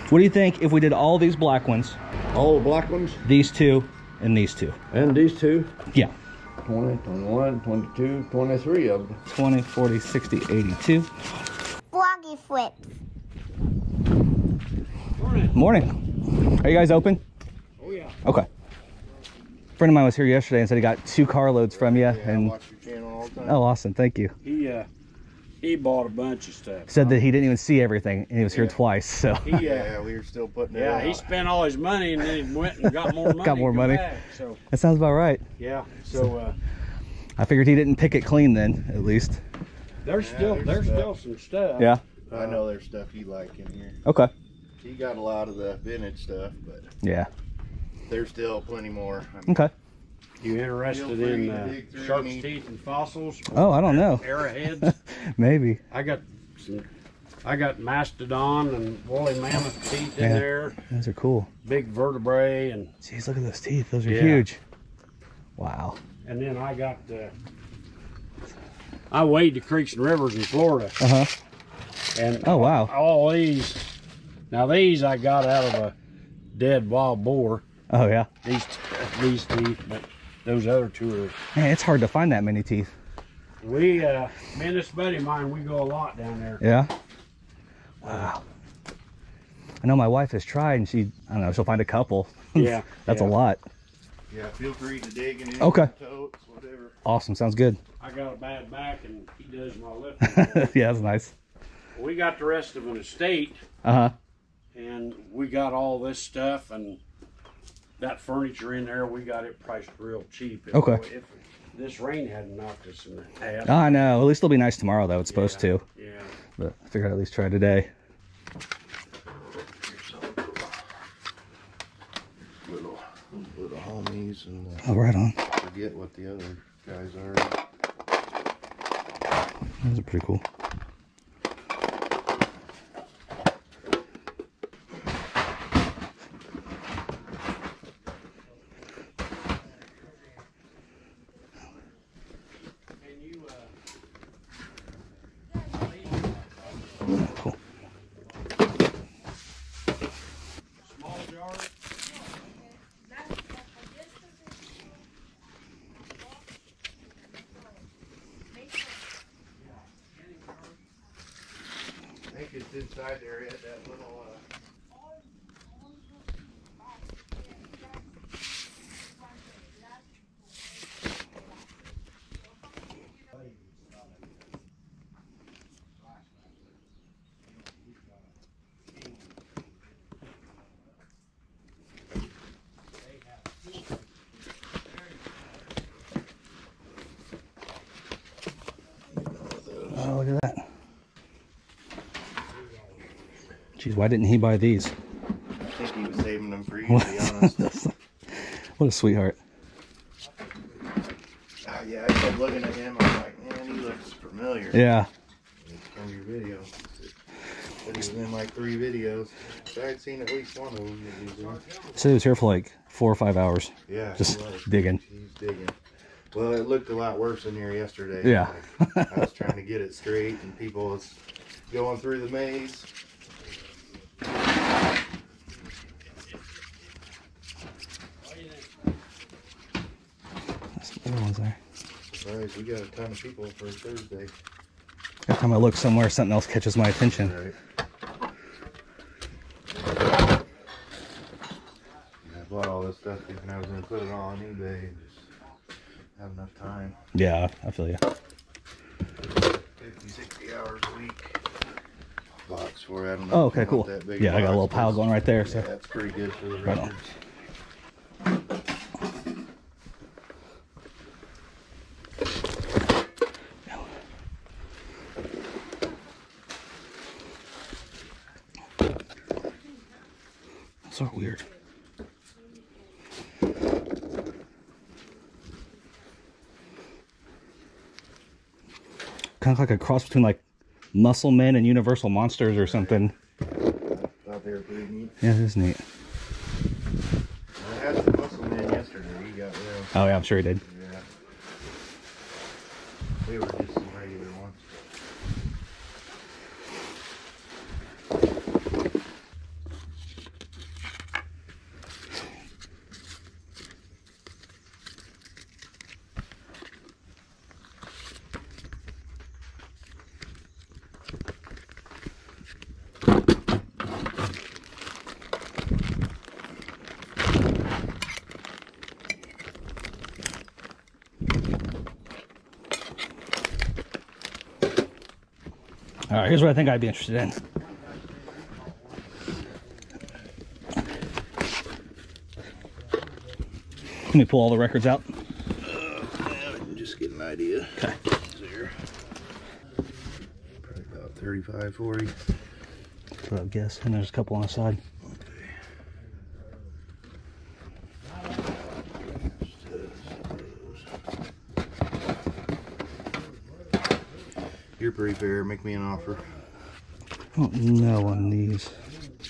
What do you think if we did all these black ones? All the black ones? These two and these two. And these two? Yeah. 20, 21, 22, 23 of them. 20, 40, 60, 82. Froggy flips. Morning. Morning. Are you guys open? Oh, yeah. Okay. A friend of mine was here yesterday and said he got 2 carloads from you. Yeah, and I watch your channel all the time. oh, awesome. Thank you. He bought a bunch of stuff. Said that he didn't even see everything and he was here twice. So Yeah, we were still putting it out. He spent all his money and then he went and got more money. Got more money. Back, so that sounds about right. yeah, so I figured he didn't pick it clean then, at least. there's still some stuff. Yeah. I know there's stuff you like in here. Okay. He got a lot of the vintage stuff, but Yeah. there's still plenty more. I mean, Okay. You interested Feel free to in dig through shark's any- teeth and fossils? Oh, I don't know. Arrowheads. Maybe. I got mastodon and woolly mammoth teeth in Yeah. there. Those are cool. Big vertebrae and Jeez, look at those teeth. Those are Yeah. huge. Wow. then I got I wade the creeks and rivers in Florida. Uh-huh. And Oh, wow. all these, now these I got out of a dead wild boar. Oh, yeah. These teeth, but those other two are. Man, it's hard to find that many teeth. Me and this buddy of mine, we go a lot down there. Yeah. Wow. I know my wife has tried and I don't know, she'll find a couple. Yeah. That's yeah. a lot. Yeah, feel free to dig in Okay. totes, whatever. Awesome. Sounds good. I got a bad back and he does my lifting. Yeah, that's nice. We got the rest of an estate Uh-huh. and we got all this stuff and that furniture in there, we got it priced real cheap. Okay. If this rain hadn't knocked us in the ass. I know. At least it'll be nice tomorrow, though. It's supposed to. Yeah. But I figured I'd at least try today. Little homies and Oh, right on. forget what the other guys are. Those are pretty cool. Cool. Small jar. I think it's inside there at that little. Oh, look at that. Jeez, why didn't he buy these? I think he was saving them for you, to be honest. What a sweetheart. Yeah, I kept looking at him. I was like, man, he looks familiar. Yeah. It's from your video. But he was in like 3 videos. So I'd seen at least one of them that he was in. So he was here for like 4 or 5 hours. Yeah, Just he was. digging. He's digging. Well, it looked a lot worse in here yesterday. Yeah. Like, I was trying to get it straight, and people was going through the maze. There's some other ones there. Surprise, we got a ton of people for Thursday. Every time I look somewhere, something else catches my attention. Right. I bought all this stuff thinking I was going to put it all on eBay and just have enough time. Yeah, I feel you. 50, 60 hours a week. Box for it. I don't know Oh, if you okay, cool. want that big Yeah, I got a box, little pile but going right there. So yeah, that's pretty good for the Right on. records. so weird. Kind of like a cross between like Muscle Men and Universal Monsters or something. Thought they were pretty neat. Yeah, it is neat. I had some muscle man yesterday. He got real. Oh yeah, I'm sure he did. Yeah. They were just some regular ones. All right, here's what I think I'd be interested in. Let me pull all the records out. Just get an idea. Okay. There. Probably about 35, 40. That's what I guess. And there's a couple on the side. You're pretty fair. Make me an offer. I don't know on these. I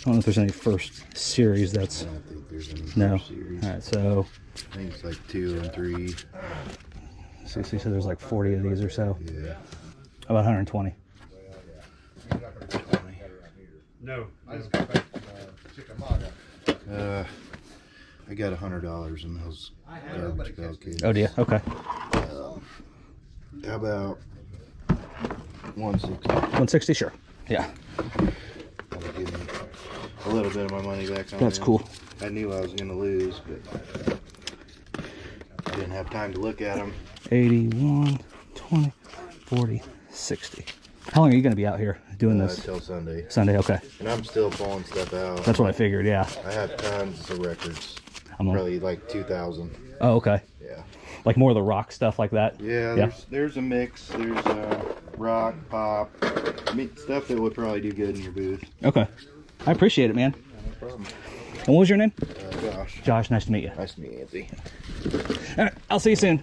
don't know if there's any first series that's... I don't think there's any No. series. All right, so... I think it's like 2 and 3. So there's like 40 of these or so. Yeah. About 120. 20. No, I just got back from Chickamauga. I got $100 in those garbage bell kids. Oh, do you? Okay. How about 160? 160, sure. Yeah. That'll give me a little bit of my money back on That's them. cool. I knew I was going to lose, but I didn't have time to look at them. 81, 20, 40, 60. How long are you going to be out here doing this? Until Sunday. Sunday, okay. And I'm still pulling stuff out. That's what I figured, yeah. I have tons of records. I'm Probably like 2,000. Oh, okay. Yeah. Like more of the rock stuff like that? Yeah, there's a mix. There's rock, pop, stuff that would probably do good in your booth. Okay. I appreciate it, man. No problem. And what was your name? Josh. Josh, nice to meet you. Nice to meet you, Anthony. All right, I'll see you soon.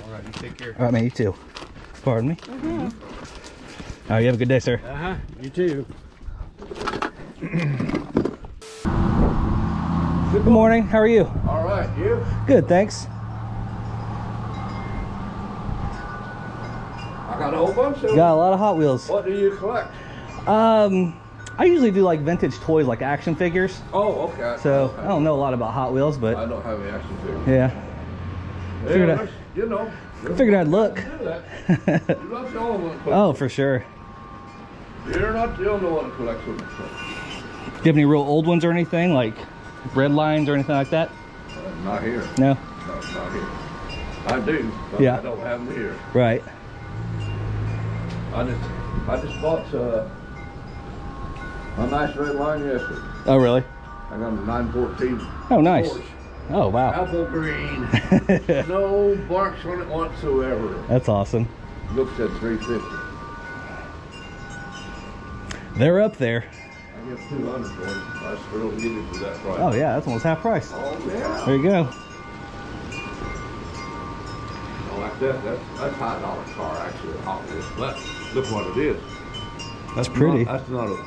All right, you take care. All right, man, you too. Pardon me? Mm-hmm. All right, you have a good day, sir. Uh-huh, you too. Good morning. How are you? All right, you? Good, thanks. I got a whole bunch of them. Got a lot of Hot Wheels. What do you collect? I usually do like vintage toys, like action figures. Oh, okay. So I don't know a lot about Hot Wheels, I but don't have any action figures. yeah, Figured Yeah, I- you know. figured I'd look. Do that. You're not the only one. That Oh, for sure. You're not the only one that collects them. Do you have any real old ones or anything, like red lines or anything like that? Not here. No? No, not here. I do, but Yeah. I don't have them here. Right. I just bought a nice red line yesterday. Oh, really? I got a 914. Oh, nice. Porsche. Oh, wow. Apple green. No barks on it whatsoever. That's awesome. Looks at 350. They're up there. I get 200 for it. I still don't get it for that price. Oh, yeah, that's almost half price. Oh, yeah. There you go. Oh, like that's $5 car actually. Hot Wheels. But look what it is. That's pretty. That's not a.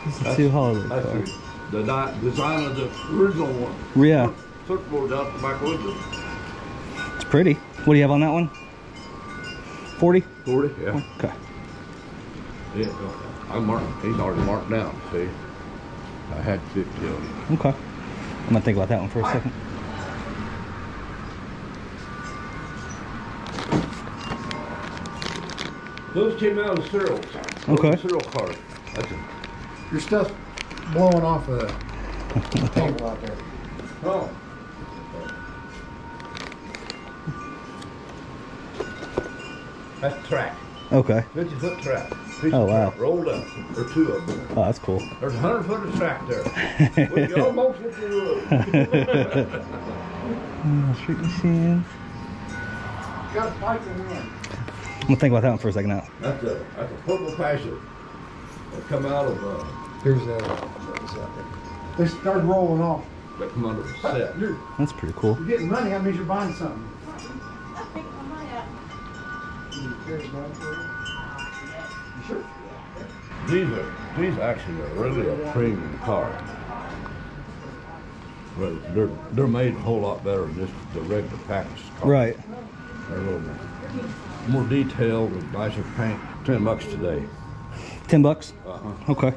It's a two holiday That's car. the design of the original one. Yeah, Footboard out the back window. it's pretty. What do you have on that one? 40? 40, yeah. Okay. Yeah, I'm marking. He's already marked down. See, I had 50 on him. Okay. I'm gonna think about that one for a second. Those came out of cereals. Okay. Cereal cars. That's a. Your stuff's blowing off the table out there. Oh. That's track. Okay. 50-foot track. Piece Oh, of wow. track rolled up. Or 2 of them. Oh, that's cool. There's 100 foot of track there. We almost hit the road. Street machines. Got a pipe in wind. I'm gonna think about that one for a second now. That's a purple passion. That come out of Here's what was out there. They started rolling off. that come out of the set. You're That's pretty cool. getting money, that means you're buying something. Sure. These actually are really a premium car. But they're made a whole lot better than just the regular packaged car. Right. They're a little more detailed with nicer paint. $10 today. $10? Uh-huh. Okay.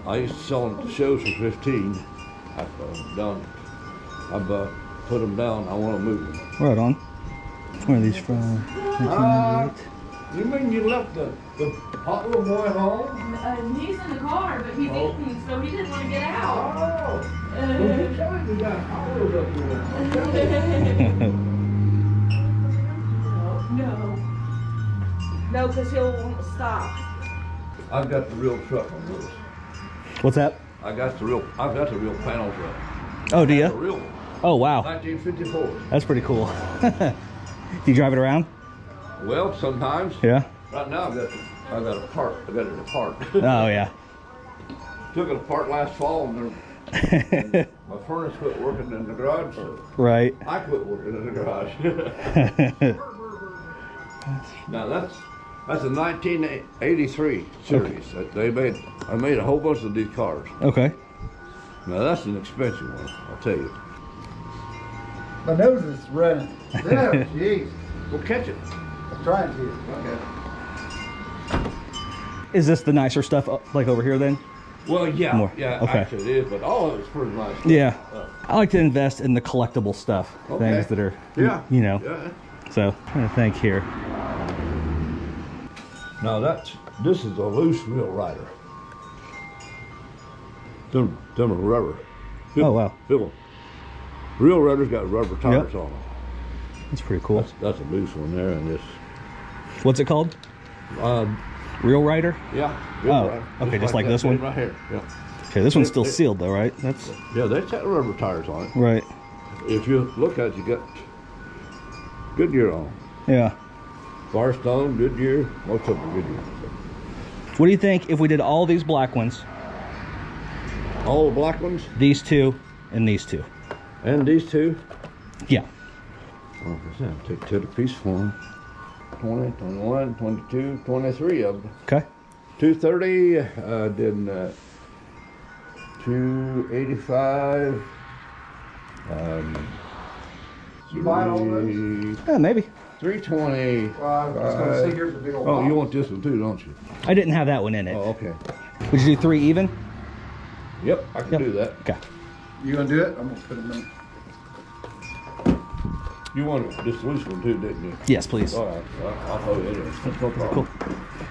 I used to sell them at the shows for 15. I've put them down. I want to move them. Right on. Where are these from? 1998. You mean you left the hot little boy home? He's in the car, but he's eating, so he didn't want to get out. Oh! Well, you tell me we got hot wheels up here. No, because he'll won't stop. I've got the real truck on this. What's that? I've got the real panel truck. Oh, do The you? real one. Oh, wow. 1954. That's pretty cool. Do you drive it around? Well, sometimes. Yeah. Right now, I got it apart. Oh, yeah. Took it apart last fall, and my furnace quit working in the garage. So Right. I quit working in the garage. Now that's a 1983 series. Okay. I made a whole bunch of these cars. Okay. Now that's an expensive one, I'll tell you. My nose is running. Yeah, jeez. We'll catch it. I'm trying to. Okay. Is this the nicer stuff like over here then? Well, yeah, More. yeah, Okay. actually it is, but all of it's pretty nice. Yeah. I like to invest in the collectible stuff. Okay. Things that are, Yeah. you know. Yeah. So, I'm trying to think here. Now this is a loose wheel rider. Them are rubber. Oh, wow. Feel 'em. Real rudders got rubber tires Yep. on them. That's pretty cool. That's a loose one there, and this. What's it called? Real Rider? Yeah. Oh, rider. okay, just like that this one? right here. Yeah. Okay, this one's still sealed though, right? That's Yeah, they got rubber tires on it. right. If you look at it, you got Goodyear on. Yeah. Firestone, Goodyear, most of them Goodyear. What do you think if we did all these black ones, All the black ones these two, and these two? and these two. Yeah. Like I said, take to the piece for them. 20, 21, 22, 23 of them. Okay. 230, then 285. You buy all those? Yeah, maybe. 320. Well, I was gonna say here's a big old Oh, you box. want this one too, don't you? I didn't have that one in it. Oh, okay. Would you do 3 even? Yep, I can Yep. do that. Okay. You gonna do it? I'm gonna put them in. You wanted this loose one too, didn't you? Yes, please. All right, I'll throw it in. No problem. Cool.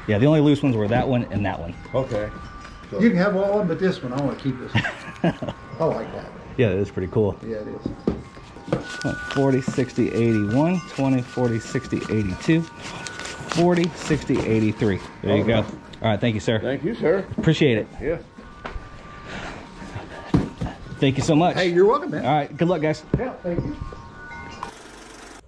Yeah, the only loose ones were that one and that one. Okay. So, You can have all of them, but this one, I want to keep this one. I like that. Yeah, it is pretty cool. Yeah, it is. 40, 60, 81, 20, 40, 60, 82, 40, 60, 83. There you go. Okay. All right, thank you, sir. thank you, sir. Appreciate it. Yeah. Thank you so much. Hey, you're welcome, man. All right, good luck, guys. Yeah, thank you.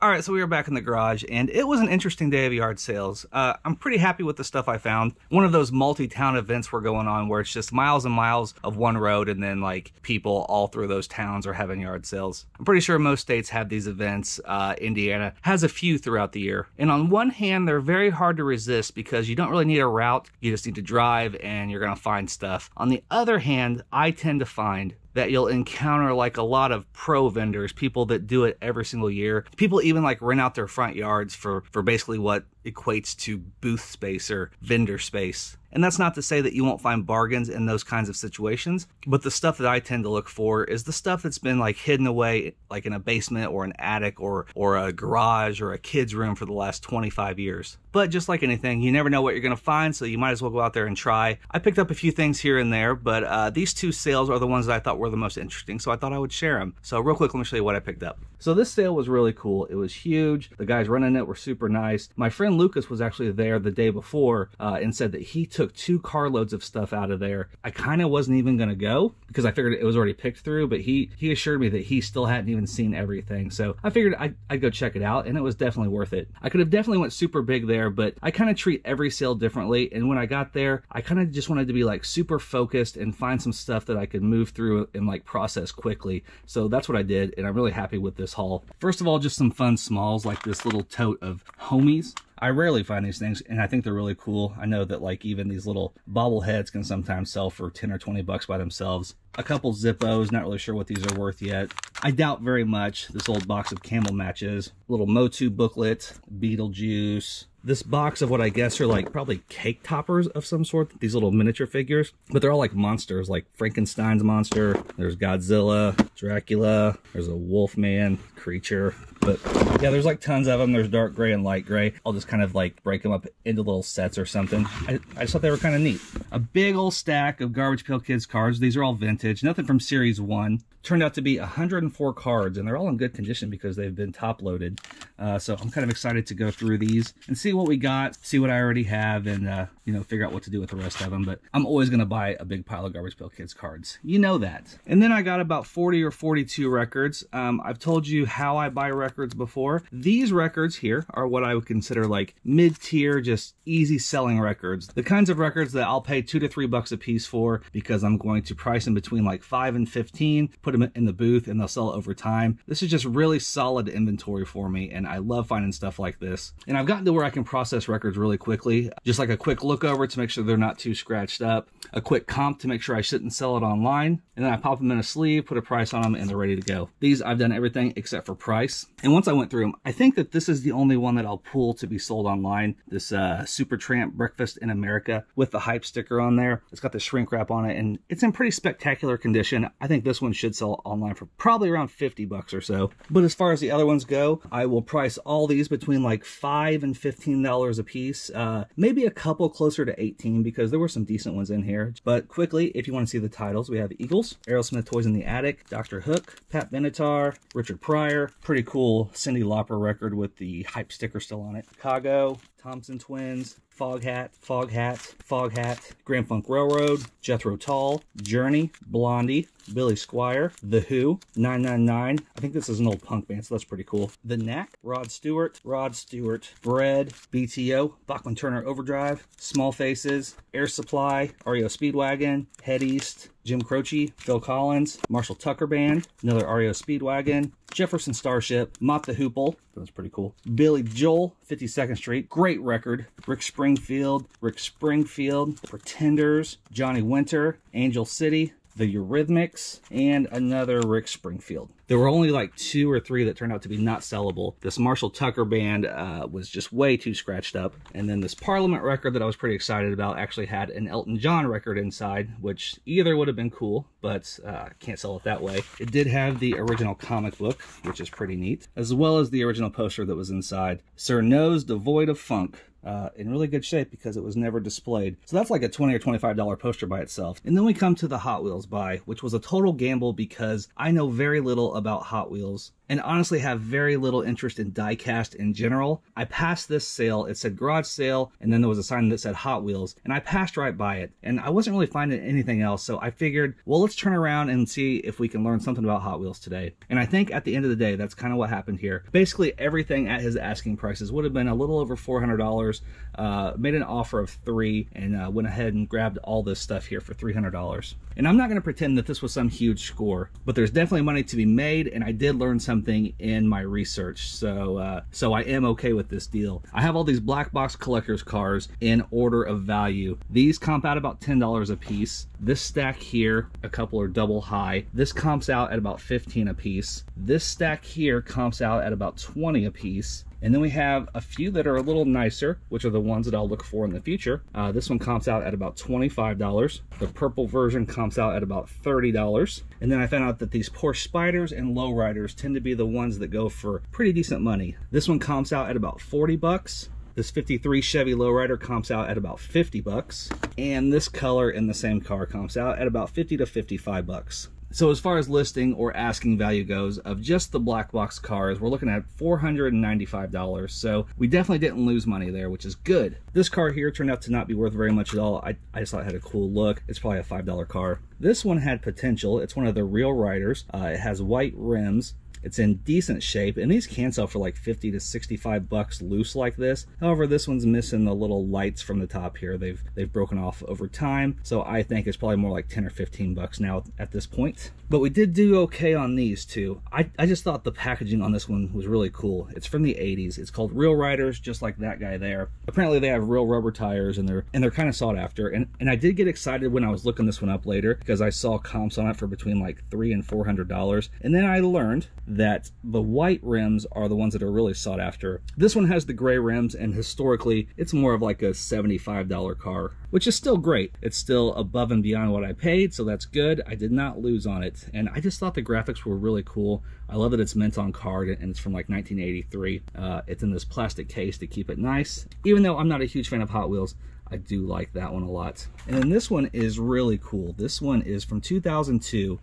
All right, so we were back in the garage, and it was an interesting day of yard sales. I'm pretty happy with the stuff I found. One of those multi-town events were going on where it's just miles and miles of one road, and then like people all through those towns are having yard sales. I'm pretty sure most states have these events. Indiana has a few throughout the year. And on one hand, they're very hard to resist because you don't really need a route. You just need to drive, and you're going to find stuff. On the other hand, I tend to find that you'll encounter like a lot of pro vendors, people that do it every single year. People even like rent out their front yards for basically what equates to booth space or vendor space. And that's not to say that you won't find bargains in those kinds of situations, but the stuff that I tend to look for is the stuff that's been like hidden away like in a basement or an attic or a garage or a kid's room for the last 25 years. But just like anything, you never know what you're going to find, so you might as well go out there and try. I picked up a few things here and there, but these two sales are the ones that I thought were the most interesting, so I thought I would share them. So real quick, let me show you what I picked up. So this sale was really cool. It was huge. The guys running it were super nice. My friend Lucas was actually there the day before and said that he took 2 carloads of stuff out of there. I kind of wasn't even going to go because I figured it was already picked through, but he assured me that he still hadn't even seen everything. So I figured I'd go check it out, and it was definitely worth it. I could have definitely went super big there, but I kind of treat every sale differently. And when I got there, I kind of just wanted to be like super focused and find some stuff that I could move through and like process quickly. So that's what I did, and I'm really happy with this haul. First of all, just some fun smalls like this little tote of homies. I rarely find these things, and I think they're really cool. I know that like even these little bobbleheads can sometimes sell for 10 or 20 bucks by themselves. A couple Zippos, not really sure what these are worth yet. I doubt very much. This old box of Camel matches, little Motu booklet, Beetlejuice. This box of what I guess are like probably cake toppers of some sort, these little miniature figures, but they're all like monsters, like Frankenstein's monster. There's Godzilla, Dracula, there's a Wolfman creature. But yeah, there's like tons of them. There's dark gray and light gray. I'll just kind of like break them up into little sets or something. I just thought they were kind of neat. A big old stack of Garbage Pail Kids cards. These are all vintage, nothing from Series 1. Turned out to be 104 cards, and they're all in good condition because they've been top loaded. So I'm kind of excited to go through these and see what we got, see what I already have, and you know, figure out what to do with the rest of them. But I'm always going to buy a big pile of Garbage Pail Kids cards. You know that. And then I got about 40 or 42 records. I've told you how I buy records before. These records here are what I would consider like mid-tier, just easy selling records. The kinds of records that I'll pay $2 to $3 a piece for because I'm going to price them between like 5 and 15, put them in the booth, and they'll sell over time. This is just really solid inventory for me, and I love finding stuff like this. And I've gotten to where I can process records really quickly. Just like a quick look over to make sure they're not too scratched up, a quick comp to make sure I shouldn't sell it online, and then I pop them in a sleeve, put a price on them, and they're ready to go. These, I've done everything except for price. And once I went through them, I think that this is the only one that I'll pull to be sold online. This Supertramp Breakfast in America with the hype sticker on there. It's got the shrink wrap on it, and it's in pretty spectacular condition. I think this one should sell online for probably around 50 bucks or so. But as far as the other ones go, I will price all these between like $5 and $15 a piece. Maybe a couple closer to 18 because there were some decent ones in here. But quickly, if you want to see the titles, we have Eagles, Aerosmith Toys in the Attic, Dr. Hook, Pat Benatar, Richard Pryor, pretty cool Cyndi Lauper record with the hype sticker still on it, Chicago, Thompson Twins, Foghat, Grand Funk Railroad, Jethro Tull, Journey, Blondie, Billy Squier, The Who, 999. I think this is an old punk band, so that's pretty cool. The Knack, Rod Stewart, Bread, BTO, Bachman Turner Overdrive, Small Faces, Air Supply, REO Speedwagon, Head East, Jim Croce, Phil Collins, Marshall Tucker Band, another REO Speedwagon, Jefferson Starship, Mott the Hoople, that's pretty cool, Billy Joel, 52nd Street, great record, Rick Springfield, Pretenders, Johnny Winter, Angel City, The Eurythmics, and another Rick Springfield. There were only like 2 or 3 that turned out to be not sellable. This Marshall Tucker Band was just way too scratched up. And then this Parliament record that I was pretty excited about actually had an Elton John record inside, which either would have been cool, but can't sell it that way. It did have the original comic book, which is pretty neat, as well as the original poster that was inside. Sir Nose Devoid of Funk. In really good shape because it was never displayed. So that's like a $20 or $25 poster by itself. And then we come to the Hot Wheels buy, which was a total gamble because I know very little about Hot Wheels and honestly have very little interest in die-cast in general. I passed this sale, it said garage sale, and then there was a sign that said Hot Wheels, and I passed right by it. And I wasn't really finding anything else, so I figured, well, let's turn around and see if we can learn something about Hot Wheels today. And I think at the end of the day, that's kind of what happened here. Basically, everything at his asking prices would have been a little over $400, made an offer of $3, and went ahead and grabbed all this stuff here for $300. And I'm not going to pretend that this was some huge score, but there's definitely money to be made, and I did learn something in my research, so I am okay with this deal. I have all these black box collector's cars in order of value. These comp out about $10 a piece. This stack here, a couple are double high. This comps out at about $15 a piece. This stack here comps out at about $20 a piece. And then we have a few that are a little nicer, which are the ones that I'll look for in the future. This one comps out at about $25. The purple version comps out at about $30. And then I found out that these Porsche Spyders and Lowriders tend to be the ones that go for pretty decent money. This one comps out at about 40 bucks. This 53 Chevy Lowrider comps out at about 50 bucks. And this color in the same car comps out at about 50 to 55 bucks. So as far as listing or asking value goes of just the black box cars, we're looking at $495. So we definitely didn't lose money there, which is good. This car here turned out to not be worth very much at all. I just thought it had a cool look. It's probably a $5 car. This one had potential. It's one of the real Riders. It has white rims. It's in decent shape, and these can sell for like 50 to 65 bucks loose like this. However, this one's missing the little lights from the top here. They've broken off over time, so I think it's probably more like 10 or 15 bucks now at this point. But we did do okay on these two. I just thought the packaging on this one was really cool. It's from the 80s. It's called Real Riders, just like that guy there. Apparently they have real rubber tires, and they're kind of sought after. And I did get excited when I was looking this one up later because I saw comps on it for between like $300 and $400. And then I learned that the white rims are the ones that are really sought after. This one has the gray rims, and historically it's more of like a $75 car, which is still great. It's still above and beyond what I paid, so that's good. I did not lose on it, and I just thought the graphics were really cool. I love that it's mint on card, and it's from like 1983. It's in this plastic case to keep it nice. Even though I'm not a huge fan of Hot Wheels, I do like that one a lot. And then this one is really cool. This one is from 2002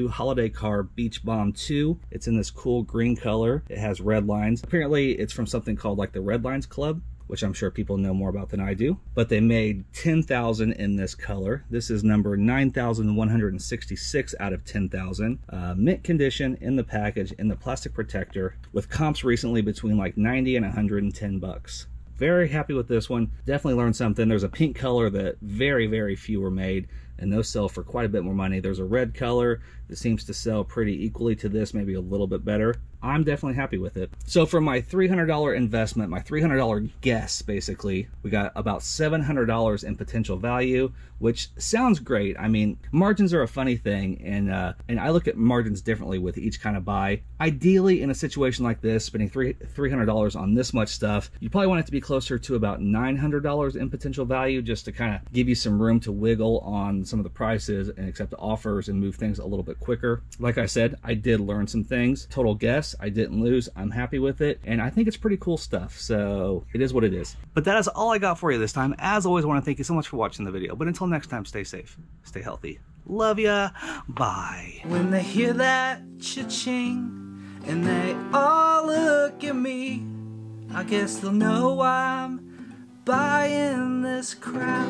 holiday car Beach Bomb 2. It's in this cool green color. It has red lines. Apparently it's from something called like the Red Lines Club, which I'm sure people know more about than I do. But they made 10,000 in this color. This is number 9,166 out of 10,000. Mint condition in the package, in the plastic protector, with comps recently between like 90 and 110 bucks. Very happy with this one. Definitely learned something. There's a pink color that very few were made, and those sell for quite a bit more money. There's a red color that seems to sell pretty equally to this, maybe a little bit better. I'm definitely happy with it. So for my $300 investment, my $300 guess, basically, we got about $700 in potential value, which sounds great. I mean, margins are a funny thing, and I look at margins differently with each kind of buy. Ideally, in a situation like this, spending $300 on this much stuff, you probably want it to be closer to about $900 in potential value, just to kind of give you some room to wiggle on some of the prices and accept offers and move things a little bit quicker. Like I said, I did learn some things. Total guess, I didn't lose. I'm happy with it, and I think it's pretty cool stuff, so it is what it is. But that is all I got for you this time. As always, I want to thank you so much for watching the video, but until next time, stay safe, stay healthy. Love ya. Bye. When they hear that cha-ching and they all look at me, I guess they'll know I'm buying this crap.